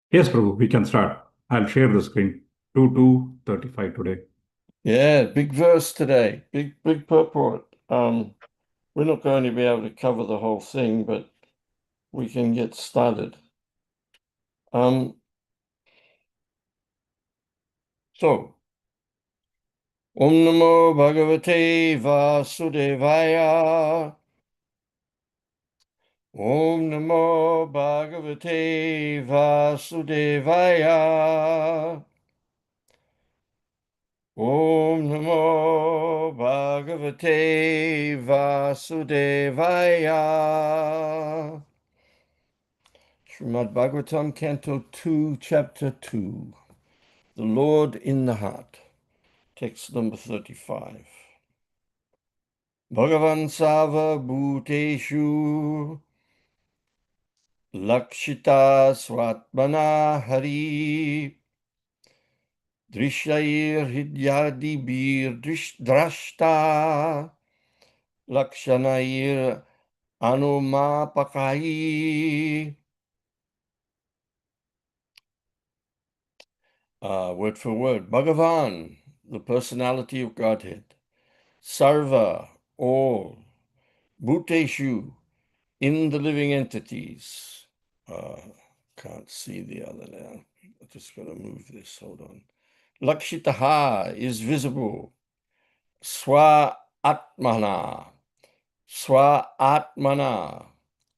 Yes, Prabhu, we can start. I'll share the screen. 2235 today. Yeah, big verse today. Big purport. We're not going to be able to cover the whole thing, but we can get started. So, Om Namo Bhagavate Vasudevaya. Om Namo Bhagavate Vasudevaya. Om Namo Bhagavate Vasudevaya. Srimad-Bhāgavatam, Canto 2, Chapter 2. The Lord in the Heart. Text number 35. Bhagavan Sava Bhuteshu Lakshita Swatmana Hari Drishyair Hidyadibir Drashta Lakshanair Anumapakai. Word for word. Bhagavan, the personality of Godhead. Sarva, all. Bhuteshu, in the living entities. Can't see the other now. I'm just going to move this. Hold on. Lakshitaha is visible. Swa Atmana. Swa Atmana,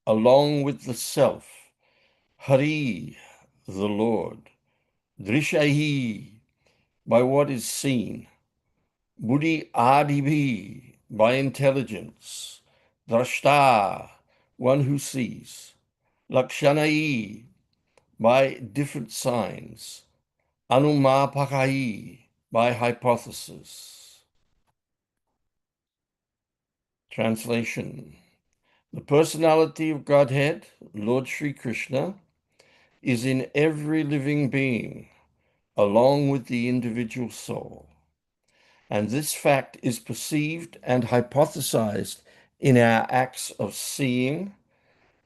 along with the self. Hari, the Lord. Drishahi, by what is seen. Buddhi Adibhi, by intelligence. Drashta, one who sees. Lakshanai, by different signs. Anumapakai, by hypothesis. Translation. The personality of Godhead, Lord Śrī Krishna, is in every living being, along with the individual soul. And this fact is perceived and hypothesized in our acts of seeing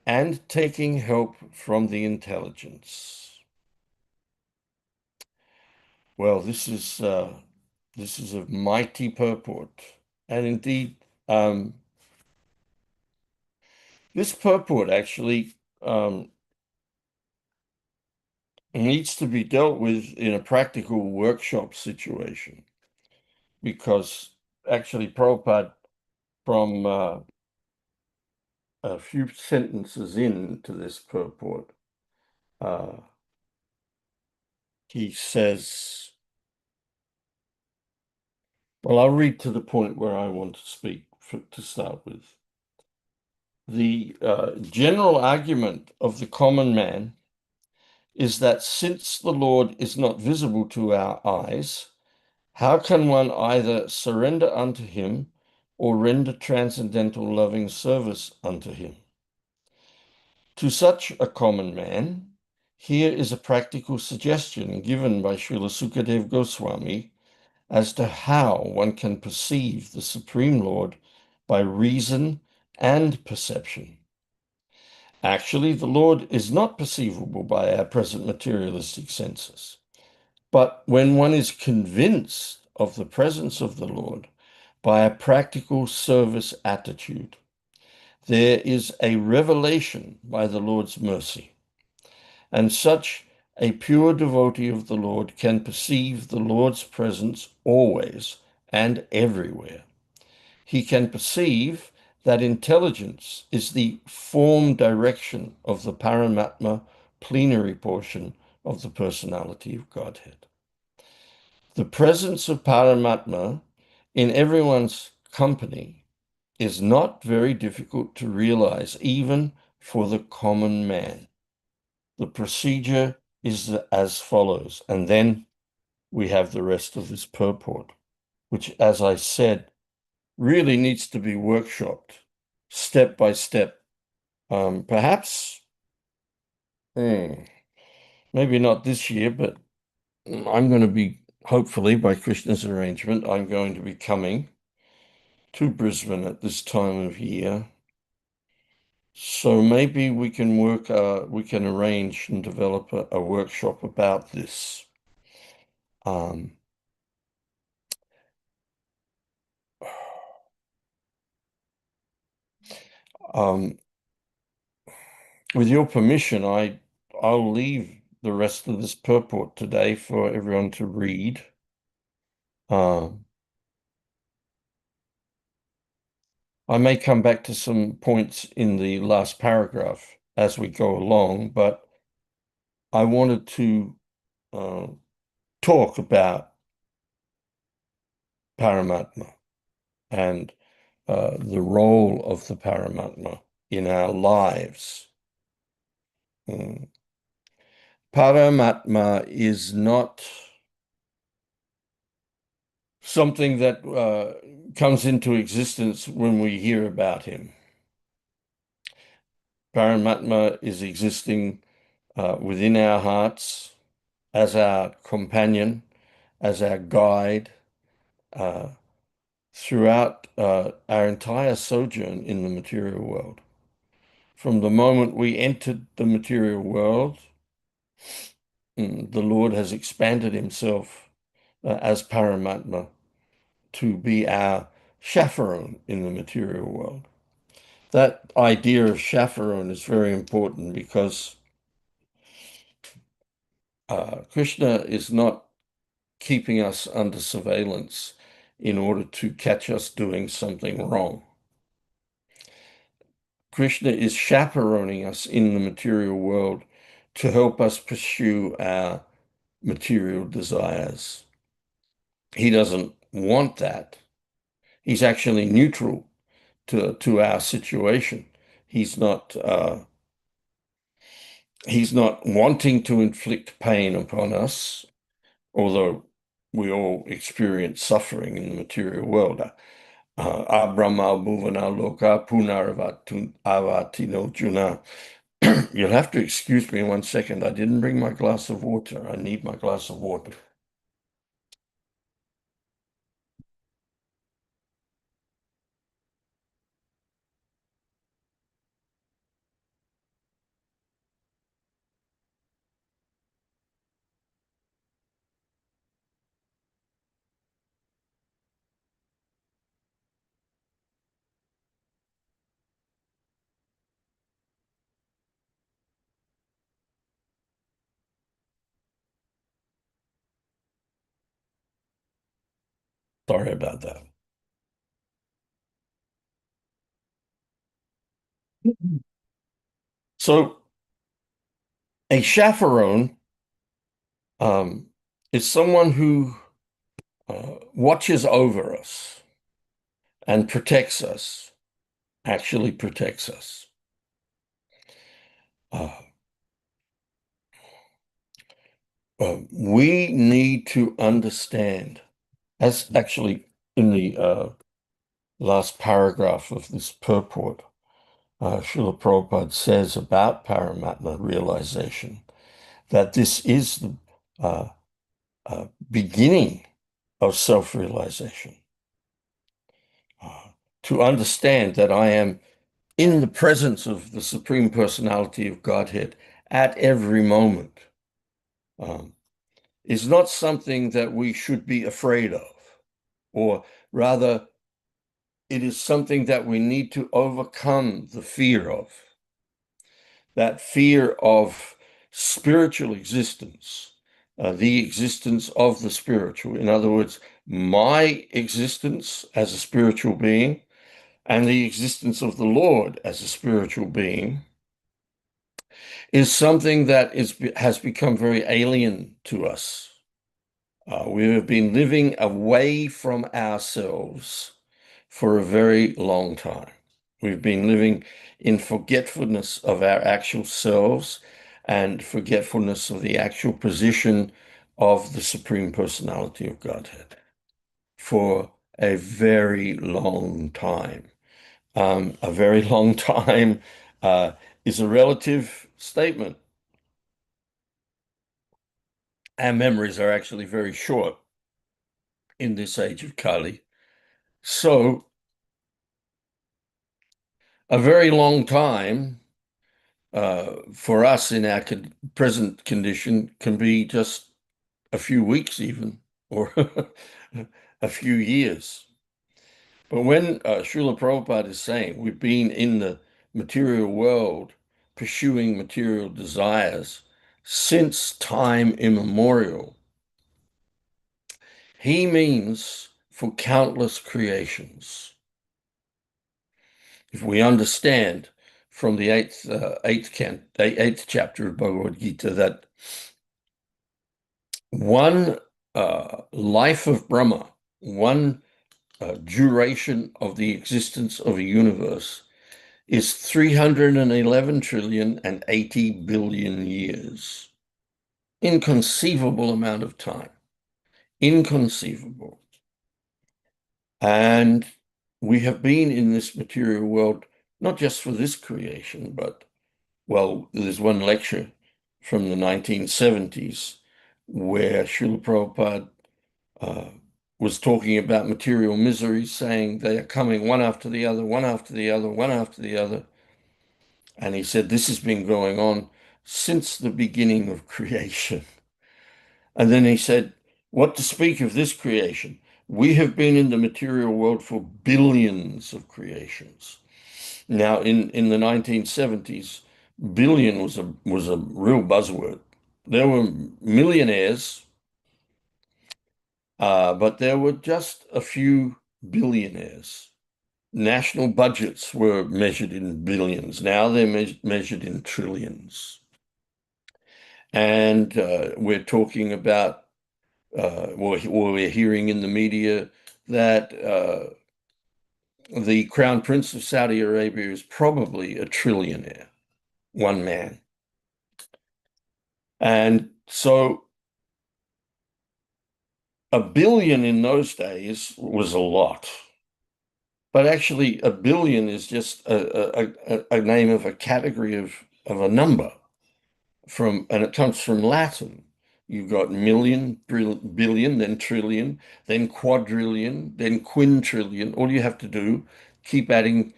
and taking help from the intelligence. Well, this is a mighty purport, and indeed, this purport actually needs to be dealt with in a practical workshop situation, because actually Prabhupada, from a few sentences into this purport, he says, well, I'll read to the point where I want to speak to start with. The general argument of the common man is that since the Lord is not visible to our eyes, how can one either surrender unto him or render transcendental loving service unto him? To such a common man, here is a practical suggestion given by Srila Sukadeva Goswami as to how one can perceive the Supreme Lord by reason and perception. Actually, the Lord is not perceivable by our present materialistic senses. But when one is convinced of the presence of the Lord by a practical service attitude, there is a revelation by the Lord's mercy. And such a pure devotee of the Lord can perceive the Lord's presence always and everywhere. He can perceive that intelligence is the form direction of the Paramātmā plenary portion of the personality of Godhead. The presence of Paramātmā in everyone's company is not very difficult to realize, even for the common man. The procedure is as follows, and then we have the rest of this purport, which, as I said, really needs to be workshopped step by step. Perhaps, maybe not this year, but I'm going to be, hopefully by Krishna's arrangement, I'm going to be coming to Brisbane at this time of year So maybe we can arrange and develop a workshop about this. Um, um, with your permission, I'll leave the rest of this purport today for everyone to read. I may come back to some points in the last paragraph as we go along, but I wanted to talk about Paramātmā and the role of the Paramātmā in our lives. Paramātmā is not something that comes into existence when we hear about him. Paramātmā is existing within our hearts as our companion, as our guide, throughout our entire sojourn in the material world. From the moment we entered the material world, the Lord has expanded himself as Paramātmā to be our chaperone in the material world. That idea of chaperone is very important because Krishna is not keeping us under surveillance in order to catch us doing something wrong. Krishna is chaperoning us in the material world to help us pursue our material desires. He doesn't want that. He's actually neutral to our situation. He's not wanting to inflict pain upon us, although we all experience suffering in the material world. Abrahma bhuvana loka punaravatino juna. You'll have to excuse me 1 second. I didn't bring my glass of water. I need my glass of water. Sorry about that. So a chaperone is someone who watches over us and protects us, actually protects us. We need to understand, as actually in the last paragraph of this purport, Srila Prabhupada says about Paramātmā realization, that this is the beginning of self-realization. To understand that I am in the presence of the Supreme Personality of Godhead at every moment is not something that we should be afraid of, or rather, it is something that we need to overcome the fear of. That fear of spiritual existence, the existence of the spiritual. In other words, my existence as a spiritual being and the existence of the Lord as a spiritual being is something that has become very alien to us. We have been living away from ourselves for a very long time. We've been living in forgetfulness of our actual selves and forgetfulness of the actual position of the Supreme Personality of Godhead for a very long time. A very long time is a relative statement. Our memories are actually very short in this age of Kali. So a very long time for us in our present condition can be just a few weeks even, or a few years. But when Srila Prabhupada is saying we've been in the material world pursuing material desires since time immemorial, he means for countless creations. If we understand from the eighth chapter of Bhagavad Gita that one life of Brahma, one duration of the existence of a universe is 311 trillion and 80 billion years. Inconceivable amount of time. Inconceivable. And we have been in this material world, not just for this creation, but, well, there's one lecture from the 1970s where Srila Prabhupada was talking about material miseries, saying they are coming one after the other, one after the other, one after the other. And he said, this has been going on since the beginning of creation. And then he said, what to speak of this creation? We have been in the material world for billions of creations. Now, in the 1970s, billion was a real buzzword. There were millionaires, but there were just a few billionaires. National budgets were measured in billions. Now they're measured in trillions. And we're talking about, we're hearing in the media that the Crown Prince of Saudi Arabia is probably a trillionaire, one man. And so a billion in those days was a lot. But actually, a billion is just a name of a category of a number and it comes from Latin. You've got million, billion, then trillion, then quadrillion, then quintillion. All you have to do, keep adding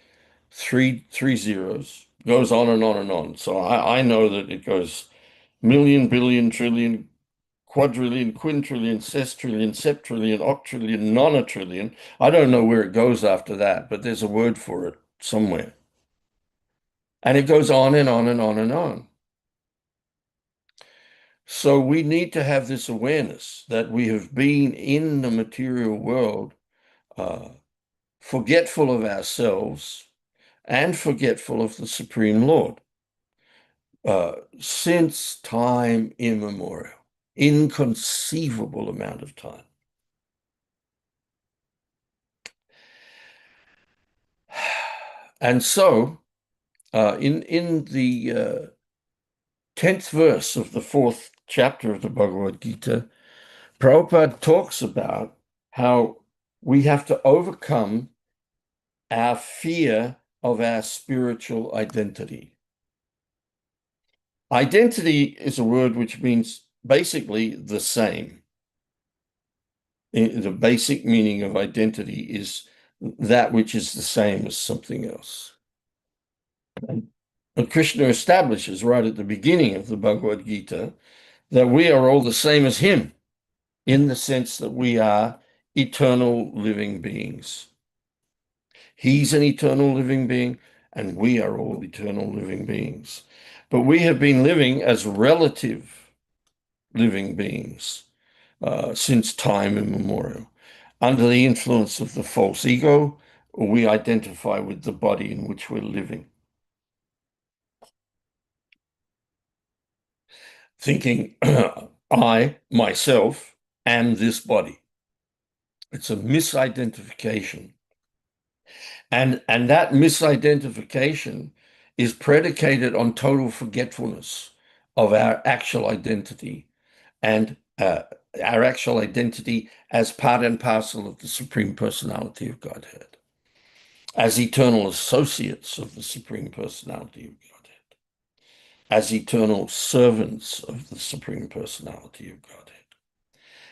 three zeros, goes on and on and on. So I know that it goes million, billion, trillion, quadrillion, quintillion, sestrillion, septrillion, octrillion, nonatrillion. I don't know where it goes after that, but there's a word for it somewhere. And it goes on and on and on and on. So we need to have this awareness that we have been in the material world, forgetful of ourselves and forgetful of the Supreme Lord, since time immemorial, inconceivable amount of time. And so, in the 10th verse of the 4th chapter of the Bhagavad Gita, Prabhupada talks about how we have to overcome our fear of our spiritual identity. Identity is a word which means basically the same. The basic meaning of identity is that which is the same as something else. And Krishna establishes right at the beginning of the Bhagavad Gita that we are all the same as him in the sense that we are eternal living beings. He's an eternal living being, and we are all eternal living beings. But we have been living as relative living beings since time immemorial. Under the influence of the false ego, we identify with the body in which we're living. Thinking, I, myself, am this body. It's a misidentification. And that misidentification is predicated on total forgetfulness of our actual identity and our actual identity as part and parcel of the Supreme Personality of Godhead, as eternal associates of the Supreme Personality of Godhead, as eternal servants of the Supreme Personality of Godhead,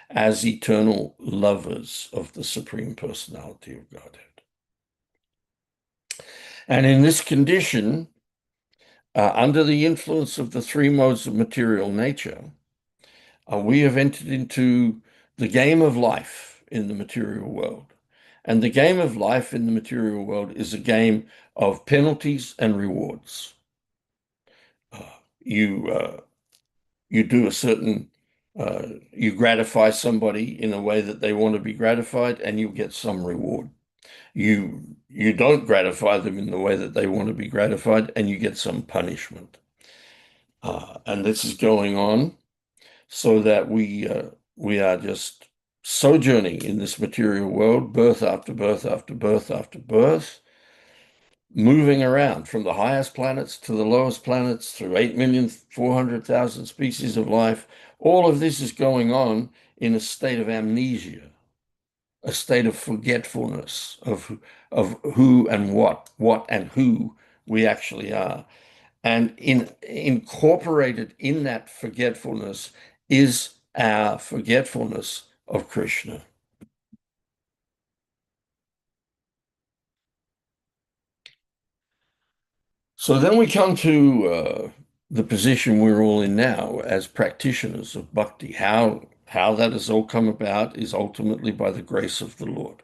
as eternal lovers of the Supreme Personality of Godhead. And in this condition, under the influence of the three modes of material nature, we have entered into the game of life in the material world. And the game of life in the material world is a game of penalties and rewards. You do a certain, you gratify somebody in a way that they want to be gratified, and you get some reward. You don't gratify them in the way that they want to be gratified, and you get some punishment. And this is going on so that we are just sojourning in this material world, birth after birth after birth after birth, moving around from the highest planets to the lowest planets through 8,400,000 species of life. All of this is going on in a state of amnesia, a state of forgetfulness of who and what and who we actually are. And incorporated in that forgetfulness is our forgetfulness of Krishna. So then we come to the position we're all in now as practitioners of bhakti. How that has all come about is ultimately by the grace of the Lord,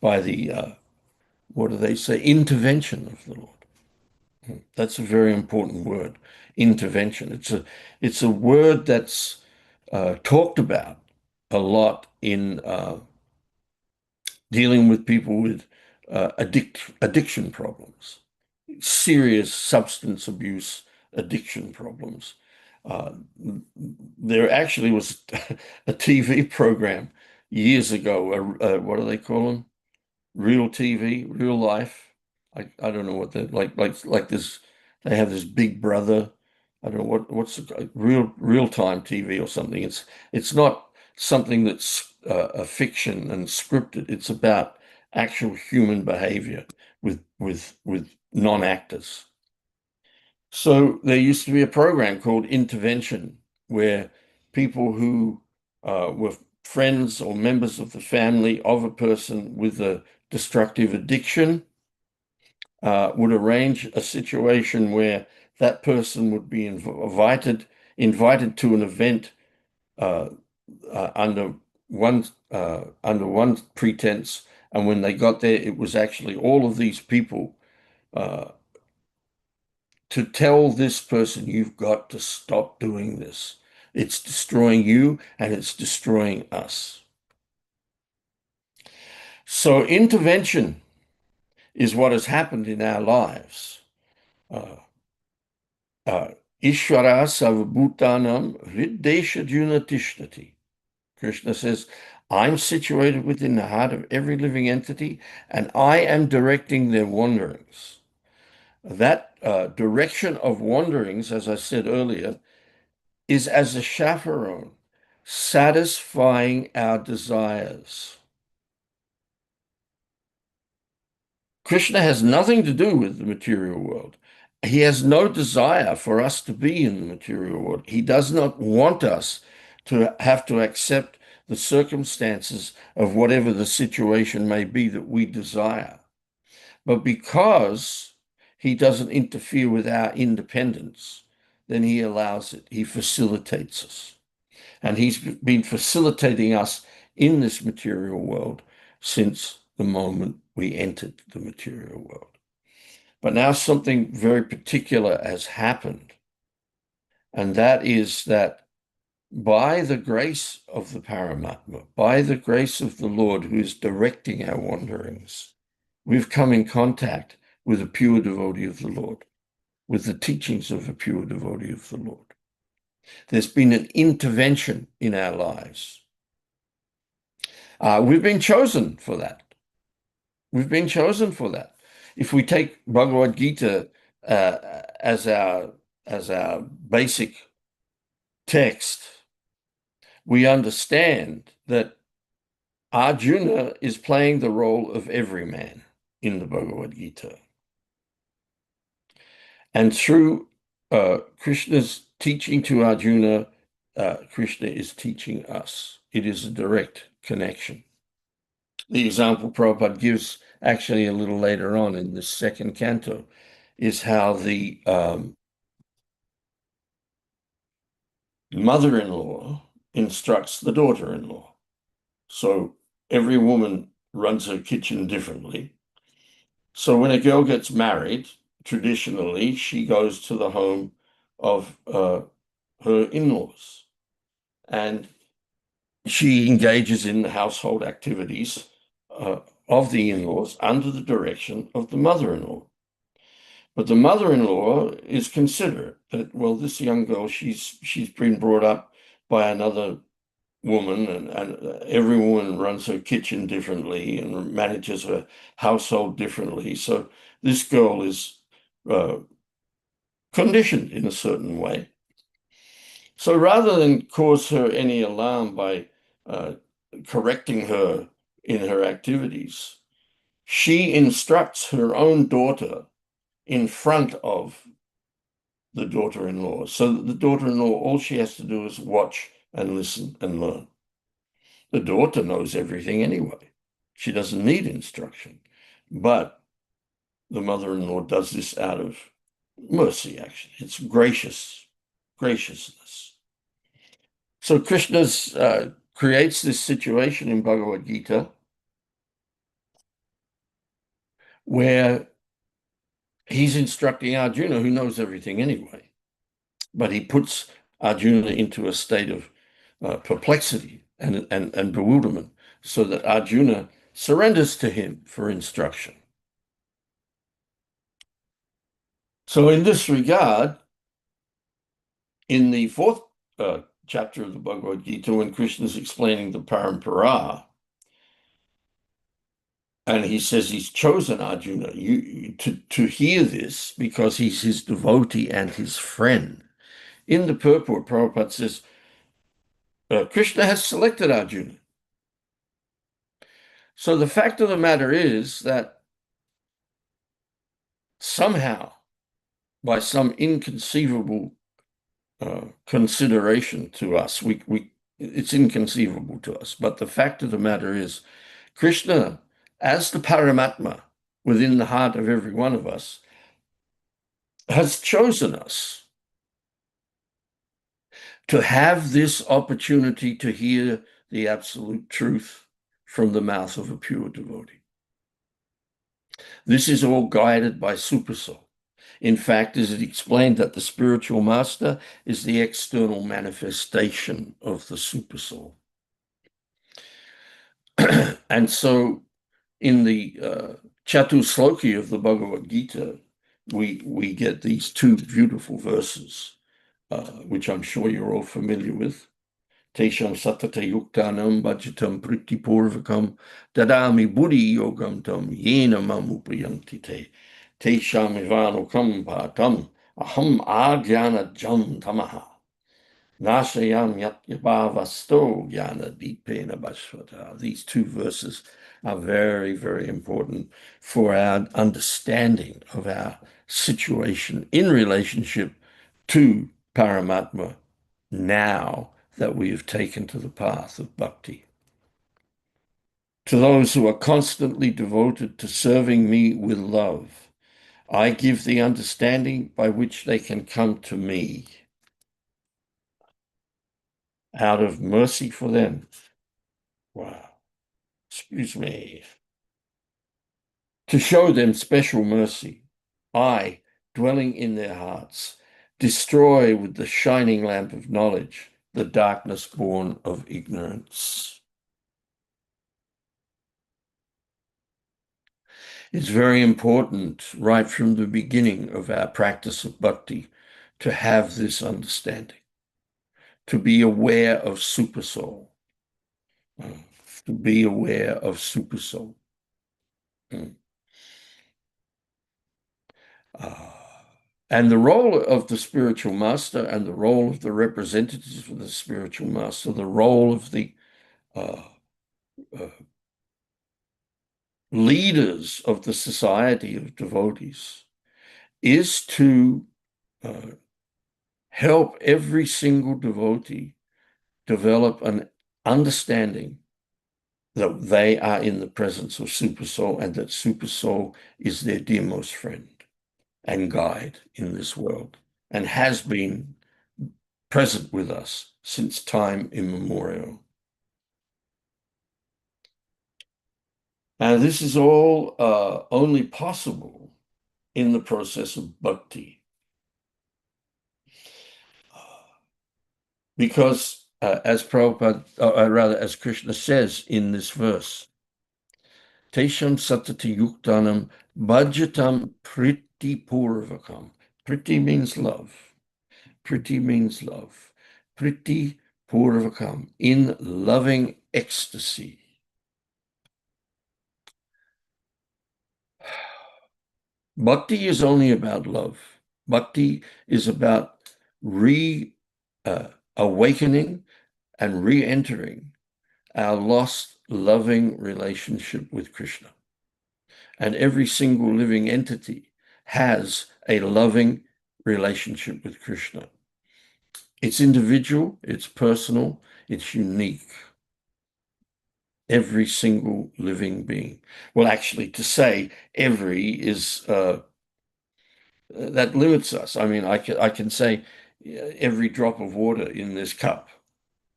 by the, what do they say, intervention of the Lord. That's a very important word, intervention. It's a word that's talked about a lot in dealing with people with addiction problems, serious substance abuse addiction problems. There actually was a TV program years ago, what do they call them? Real TV, real life. I don't know what they're like this. They have this Big Brother. I don't know what's the real time TV or something. It's not something that's a fiction and scripted. It's about actual human behavior with non-actors. So there used to be a program called Intervention, where people who were friends or members of the family of a person with a destructive addiction would arrange a situation where that person would be invited to an event under one pretense, and when they got there, it was actually all of these people to tell this person, you've got to stop doing this. It's destroying you and it's destroying us. So intervention is what has happened in our lives. Ishvara sarvabhutanam hrideshajuna tishtati. Krishna says, I'm situated within the heart of every living entity, and I am directing their wanderings. That direction of wanderings, as I said earlier, is as a chaperone, satisfying our desires. Krishna has nothing to do with the material world. He has no desire for us to be in the material world. He does not want us to have to accept the circumstances of whatever the situation may be that we desire. But because he doesn't interfere with our independence, then he allows it. He facilitates us. And he's been facilitating us in this material world since the moment we entered the material world. But now something very particular has happened. And that is that by the grace of the Paramātmā, by the grace of the Lord who is directing our wanderings, we've come in contact with a pure devotee of the Lord, with the teachings of a pure devotee of the Lord. There's been an intervention in our lives. We've been chosen for that. We've been chosen for that. If we take Bhagavad Gita as our basic text, we understand that Arjuna is playing the role of every man in the Bhagavad Gita. And through Krishna's teaching to Arjuna, Krishna is teaching us. It is a direct connection. The example Prabhupada gives actually a little later on in the second canto, is how the mother-in-law instructs the daughter-in-law. So every woman runs her kitchen differently. So when a girl gets married, traditionally, she goes to the home of her in-laws, and she engages in the household activities of the in-laws under the direction of the mother-in-law. But the mother-in-law is considerate that, well, this young girl, she's been brought up by another woman, and every woman runs her kitchen differently and manages her household differently. So this girl is conditioned in a certain way. So rather than cause her any alarm by correcting her in her activities, she instructs her own daughter in front of the daughter-in-law. So that the daughter-in-law, all she has to do is watch and listen and learn. The daughter knows everything anyway. She doesn't need instruction. But the mother-in-law does this out of mercy, actually. It's graciousness. So Krishna creates this situation in Bhagavad Gita where he's instructing Arjuna, who knows everything anyway, but he puts Arjuna into a state of perplexity and bewilderment so that Arjuna surrenders to him for instruction. So in this regard, in the fourth chapter of the Bhagavad Gita, when Krishna is explaining the Paramātmā, and he says he's chosen Arjuna to hear this because he's his devotee and his friend. In the purport, Prabhupada says, Krishna has selected Arjuna. So the fact of the matter is that somehow, by some inconceivable consideration to us, it's inconceivable to us, but the fact of the matter is Krishna, as the Paramātmā within the heart of every one of us, has chosen us to have this opportunity to hear the absolute truth from the mouth of a pure devotee. This is all guided by Supersoul. In fact, is it explained that the spiritual master is the external manifestation of the Supersoul. And so in the Chatusloki of the Bhagavad Gita, we get these two beautiful verses, which I'm sure you're all familiar with. Tesham satata yuktanam bhajatam pritipurvakam dadami buddhi yogam tam yena mamupayanti te. Tesham ivanukam bhatam aham ajnana jam tamaha. Nashayam yatyabhavasto jnana dipena bhasvata. These two verses are very, very important for our understanding of our situation in relationship to Paramātmā now that we have taken to the path of bhakti. To those who are constantly devoted to serving me with love, I give the understanding by which they can come to me. Out of mercy for them. Wow. Excuse me. To show them special mercy, I, dwelling in their hearts, destroy with the shining lamp of knowledge the darkness born of ignorance. It's very important right from the beginning of our practice of bhakti to have this understanding, to be aware of Supersoul, to be aware of Supersoul. And the role of the spiritual master and the role of the representatives of the spiritual master, the role of the leaders of the society of devotees is to help every single devotee develop an understanding that they are in the presence of Supersoul and that Supersoul is their dearmost friend and guide in this world and has been present with us since time immemorial. And this is all only possible in the process of bhakti. Because as Prabhupada, rather as Krishna says in this verse, Tesham satati yuktanam bhajatam priti purvakam. Priti means love. Priti means love. Priti purvakam, in loving ecstasy. Bhakti is only about love. Bhakti is about awakening and re-entering our lost loving relationship with Krishna. And every single living entity has a loving relationship with Krishna. It's individual, it's personal, it's unique. Every single living being. Well, actually, to say every is that limits us. I mean, I can say every drop of water in this cup.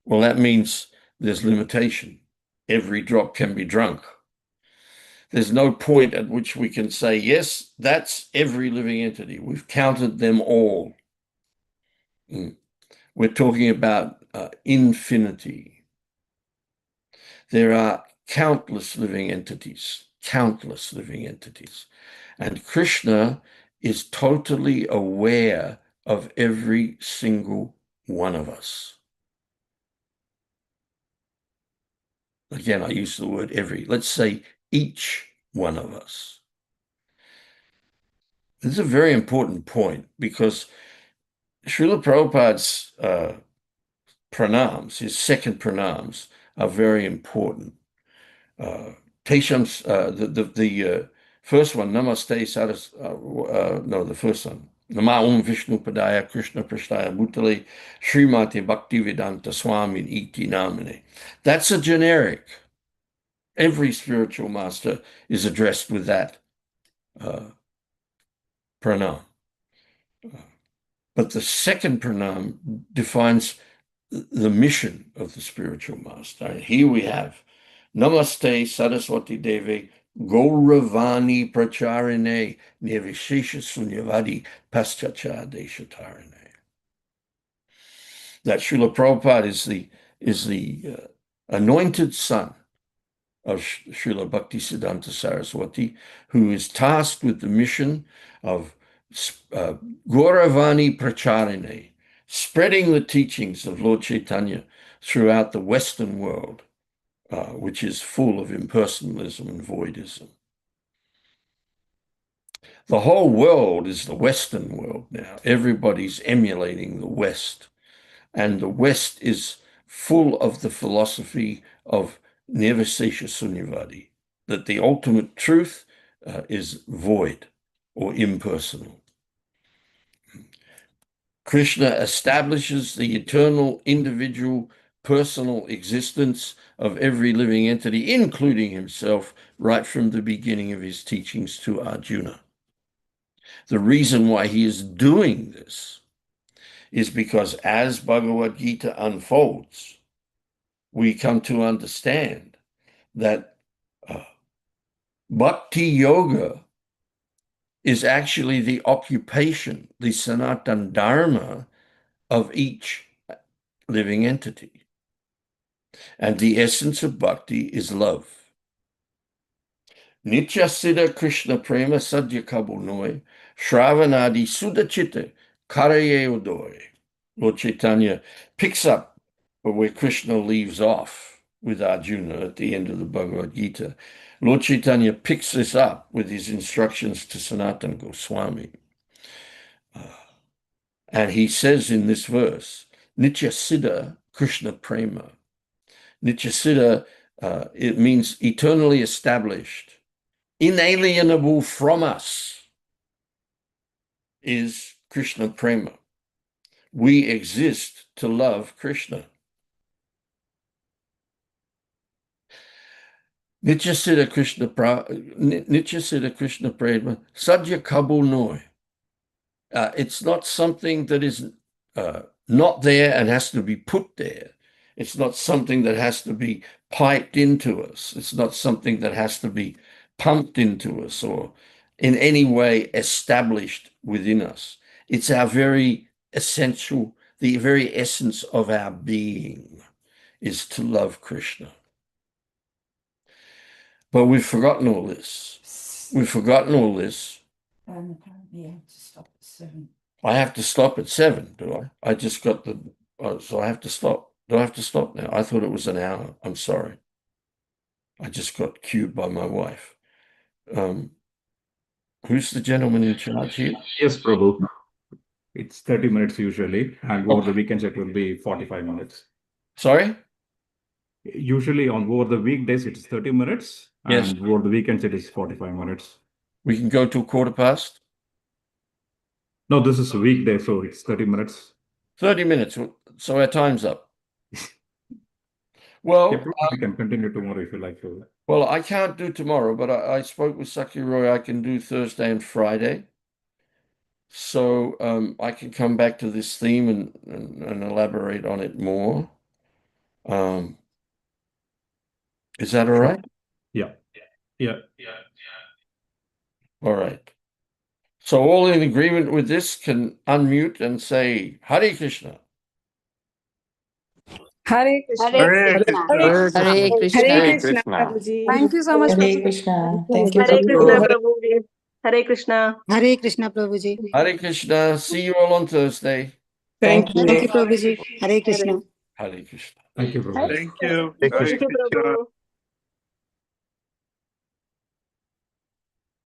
Well, that means there's limitation. Every drop can be drunk. There's no point at which we can say, yes, that's every living entity. We've counted them all. We're talking about infinity. There are countless living entities, countless living entities. And Krishna is totally aware of every single one of us. Again, I use the word every. Let's say each one of us. This is a very important point because Srila Prabhupada's pranams, his second pranams, are very important. Tesham's, the first one, Namaste Saras, no, the first one. Nama Om Vishnu Padaya Krishna Prasthaya Bhutale Srimati Bhaktivedanta Swami Iti Namine. That's a generic. Every spiritual master is addressed with that pranam. But the second pranam defines the mission of the spiritual master. And here we have Namaste Saraswati Devi Gauravani Pracharine Nirvishesha Sunyavadi Paschacha Deshatarine. That Srila Prabhupada is the anointed son of Srila Bhaktisiddhanta Saraswati, who is tasked with the mission of Gauravani Pracharine, spreading the teachings of Lord Chaitanya throughout the Western world, which is full of impersonalism and voidism. The whole world is the Western world now. Everybody's emulating the West. And the West is full of the philosophy of Nirvishesha Sunyavadi, that the ultimate truth is void or impersonal. Krishna establishes the eternal, individual, personal existence of every living entity, including himself, right from the beginning of his teachings to Arjuna. The reason why he is doing this is because as Bhagavad Gita unfolds, we come to understand that Bhakti Yoga is actually the occupation, the Sanatan Dharma of each living entity. And the essence of Bhakti is love. Nitya Siddha Krishna Prema Sadhya Kabunoi Shravanadi Sudachite Karaye Udoy. Lord Chaitanya picks up where Krishna leaves off with Arjuna at the end of the Bhagavad Gita. Lord Chaitanya picks this up with his instructions to Sanatana Goswami. And he says in this verse, Nitya Siddha Krishna Prema. Nitya Siddha, it means eternally established, inalienable from us, is Krishna Prema. We exist to love Krishna. Nityasiddha Krishna Prema, Sadhya Kabul Noi. It's not something that is not there and has to be put there. It's not something that has to be piped into us. It's not something that has to be pumped into us or in any way established within us. It's our very essential, the very essence of our being is to love Krishna. But we've forgotten all this. We've forgotten all this. Apparently I have to stop at 7. I have to stop at 7, do I? I just got the... so I have to stop. Do I have to stop now? I thought it was an hour. I'm sorry. I just got cued by my wife. Who's the gentleman in charge here? Yes, Prabhu. It's 30 minutes usually, and over the weekends it will be 45 minutes. Sorry? Usually over the weekdays it's 30 minutes, Yes. and over the weekends it is 45 minutes. We can go till 15:15? No, this is a weekday, so it's 30 minutes. 30 minutes. So our time's up. Well, Yeah, Prabhu, we can continue tomorrow if you like to. well, I can't do tomorrow, but I spoke with Saki Roy. I can do Thursday and Friday. So I can come back to this theme and elaborate on it more. Is that all Sure. right? Yeah. All right. So all in agreement with this can unmute and say Hare Krishna. Hare Krishna. Hare Krishna. Hare Krishna. Hare Hare Krishna, Krishna. Prabhuji. Thank you so much, Hare Prabhuji. Krishna. Thank you. Hare Prabhu. Krishna, Prabhuji. Hare Krishna. Hare Krishna, Prabhuji. Hare Krishna. See you all on Thursday. Thank you, Prabhuji. Hare Krishna. Hare Krishna. Thank you, Prabhu. Thank you. Thank you, Prabhu.